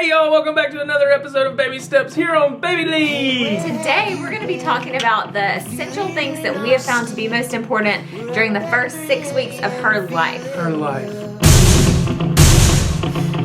Hey y'all, welcome back to another episode of Baby Steps here on BabyLeague. Today we're going to be talking about the essential things that we have found to be most important during the first 6 weeks of her life.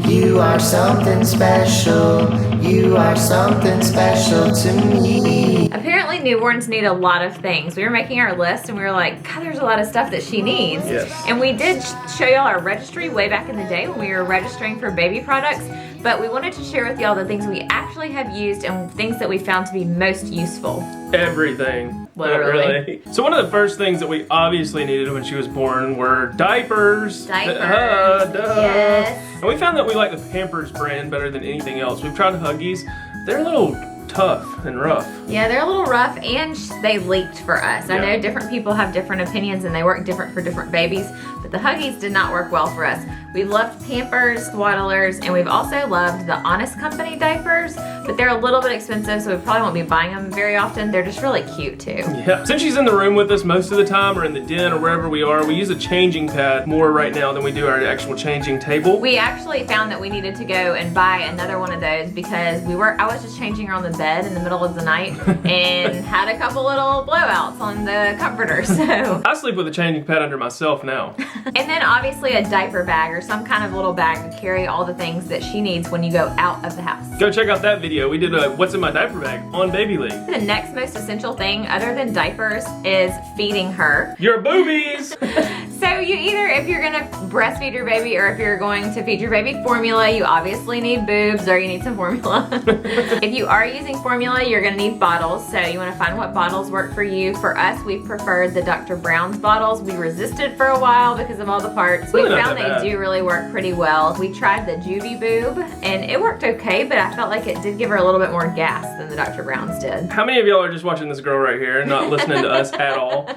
You are something special. You are something special to me. Apparently newborns need a lot of things. We were making our list and we were like, God, there's a lot of stuff that she needs. Yes. And we did show y'all our registry way back in the day when we were registering for baby products. But we wanted to share with y'all the things we actually have used and things that we found to be most useful. Everything. Literally. So one of the first things that we obviously needed when she was born were diapers. Diapers. Yes. And we found that we like the Pampers brand better than anything else. We've tried Huggies. They're a little tough and rough. Yeah, they're a little rough and they leaked for us. I Yeah. know different people have different opinions and they work different for different babies, but the Huggies did not work well for us. We loved Pampers, Swaddlers, and we've also loved the Honest Company diapers, but they're a little bit expensive, so we probably won't be buying them very often. They're just really cute too. Yeah. Since she's in the room with us most of the time, or in the den, or wherever we are, we use a changing pad more right now than we do our actual changing table. We actually found that we needed to go and buy another one of those because I was just changing her on the bed in the middle of the night and had a couple little blowouts on the comforter, so. I sleep with a changing pad under myself now. And then obviously a diaper bag or some kind of little bag to carry all the things that she needs when you go out of the house. Go check out that video. We did a What's in My Diaper Bag on BabyLeague. The next most essential thing other than diapers is feeding her. Your boobies! So you either, if you're gonna breastfeed your baby or if you're going to feed your baby formula, you obviously need boobs or you need some formula. If you are using formula, you're gonna need bottles. So you wanna find what bottles work for you. For us, we preferred the Dr. Brown's bottles. We resisted for a while because of all the parts. Really We not found that bad. they do really work pretty well. We tried the Juvie boob and it worked okay, but I felt like it did give her a little bit more gas than the Dr. Brown's did. How many of y'all are just watching this girl right here and not listening to us at all?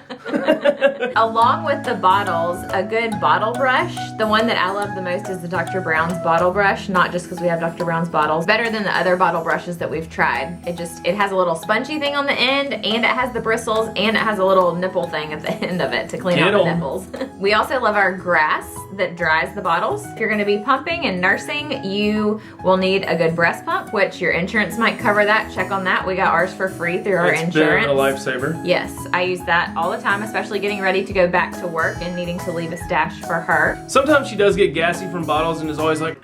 Along with the bottles, a good bottle brush. The one that I love the most is the Dr. Brown's bottle brush, not just because we have Dr. Brown's bottles. Better than the other bottle brushes that we've tried. It has a little spongy thing on the end, and it has the bristles, and it has a little nipple thing at the end of it to clean out the nipples. We also love our grass that dries the bottles. If you're gonna be pumping and nursing, you will need a good breast pump, which your insurance might cover that. Check on that. We got ours for free through our insurance. It's been a lifesaver. Yes, I use that all the time, especially getting ready to go back to work and needing to leave a stash for her. Sometimes she does get gassy from bottles and is always like,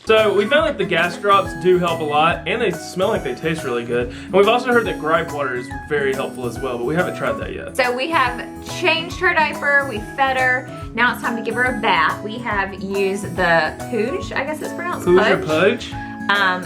So we found that the gas drops do help a lot, and they smell like they taste really good. And we've also heard that gripe water is very helpful as well, but we haven't tried that yet. So we have changed her diaper, we fed her. Now it's time to give her a bath. We have used the Pooge, I guess it's pronounced Who's your Pudge. pudge?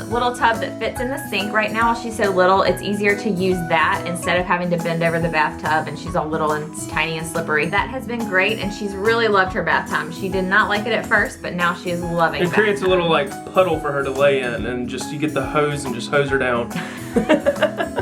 Little tub that fits in the sink. Right now while she's so little, it's easier to use that instead of having to bend over the bathtub and she's all little and tiny and slippery. That has been great and she's really loved her bath time. She did not like it at first, but now she is loving it. It creates a little like puddle for her to lay in, and just you get the hose and just hose her down.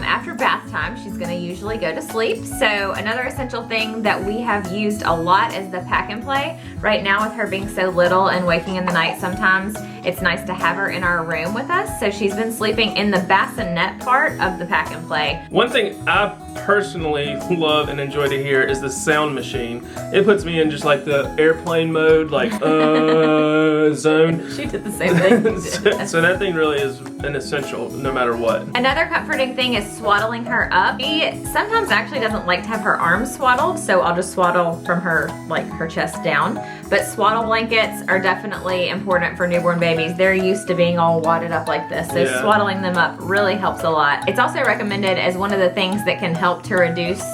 After bath time, she's gonna usually go to sleep. So another essential thing that we have used a lot is the pack and play. Right now with her being so little and waking in the night sometimes, it's nice to have her in our room with us. So she's been sleeping in the bassinet part of the pack and play. One thing I personally love and enjoy to hear is the sound machine. It puts me in just like the airplane mode, like zone. She did the same thing. So that thing really is an essential no matter what. Another comforting thing is swaddling her up. She sometimes actually doesn't like to have her arms swaddled, so I'll just swaddle from her, like her chest down. But swaddle blankets are definitely important for newborn babies. They're used to being all wadded up like this, so Yeah. swaddling them up really helps a lot. It's also recommended as one of the things that can help to reduce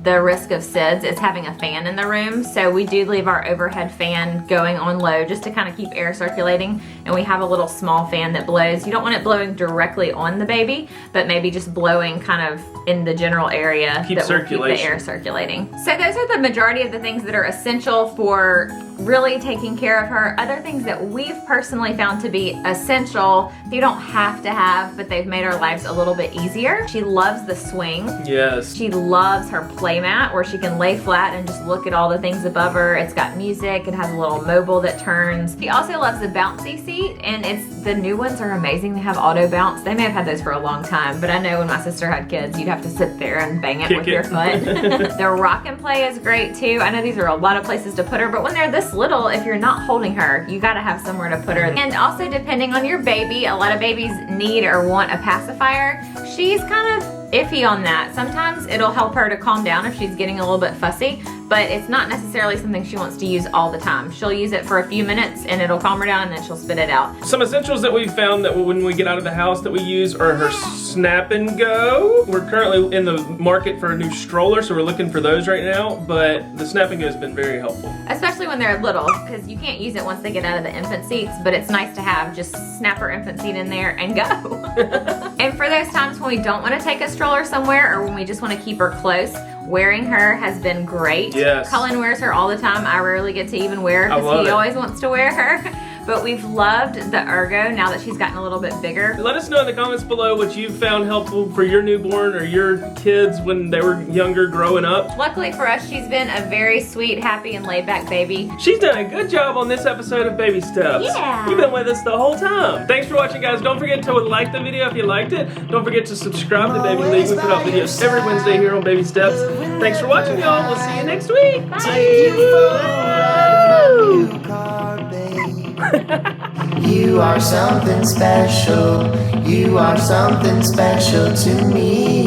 the risk of SIDS is having a fan in the room. So we do leave our overhead fan going on low just to kind of keep air circulating. And we have a little small fan that blows. You don't want it blowing directly on the baby, but maybe just blowing kind of in the general area Keep that will keep the circulation. air circulating. So those are the majority of the things that are essential for really taking care of her. Other things that we've personally found to be essential, you don't have to have, but they've made our lives a little bit easier. She loves the swing. Yes. She loves her play mat where she can lay flat and just look at all the things above her. It's got music, it has a little mobile that turns. She also loves the Bouncy Seat, and the new ones are amazing. They have auto bounce. They may have had those for a long time, but I know when my sister had kids, you'd have to sit there and bang it Kick with it. your foot. The rock and play is great too. I know these are a lot of places to put her, but when they're this this little, if you're not holding her, you gotta have somewhere to put her. And also depending on your baby, a lot of babies need or want a pacifier. She's kind of iffy on that. Sometimes it'll help her to calm down if she's getting a little bit fussy, but it's not necessarily something she wants to use all the time. She'll use it for a few minutes and it'll calm her down and then she'll spit it out. Some essentials that we've found that when we get out of the house that we use are her Snap and Go. We're currently in the market for a new stroller, so we're looking for those right now, but the Snap and Go has been very helpful. Especially when they're little, because you can't use it once they get out of the infant seats, but it's nice to have. Just snap her infant seat in there and go. And for those times when we don't want to take a stroller somewhere or when we just want to keep her close, wearing her has been great. Yes. Cullen wears her all the time. I rarely get to even wear her because he always wants to wear her. But we've loved the Ergo now that she's gotten a little bit bigger. Let us know in the comments below what you've found helpful for your newborn or your kids when they were younger growing up. Luckily for us, she's been a very sweet, happy, and laid-back baby. She's done a good job on this episode of Baby Steps. Yeah. You've been with us the whole time. Thanks for watching, guys. Don't forget to like the video if you liked it. Don't forget to subscribe to BabyLeague. We put out videos every Wednesday here on Baby Steps. Thanks for watching, y'all. We'll see you next week. You are something special. You are something special to me.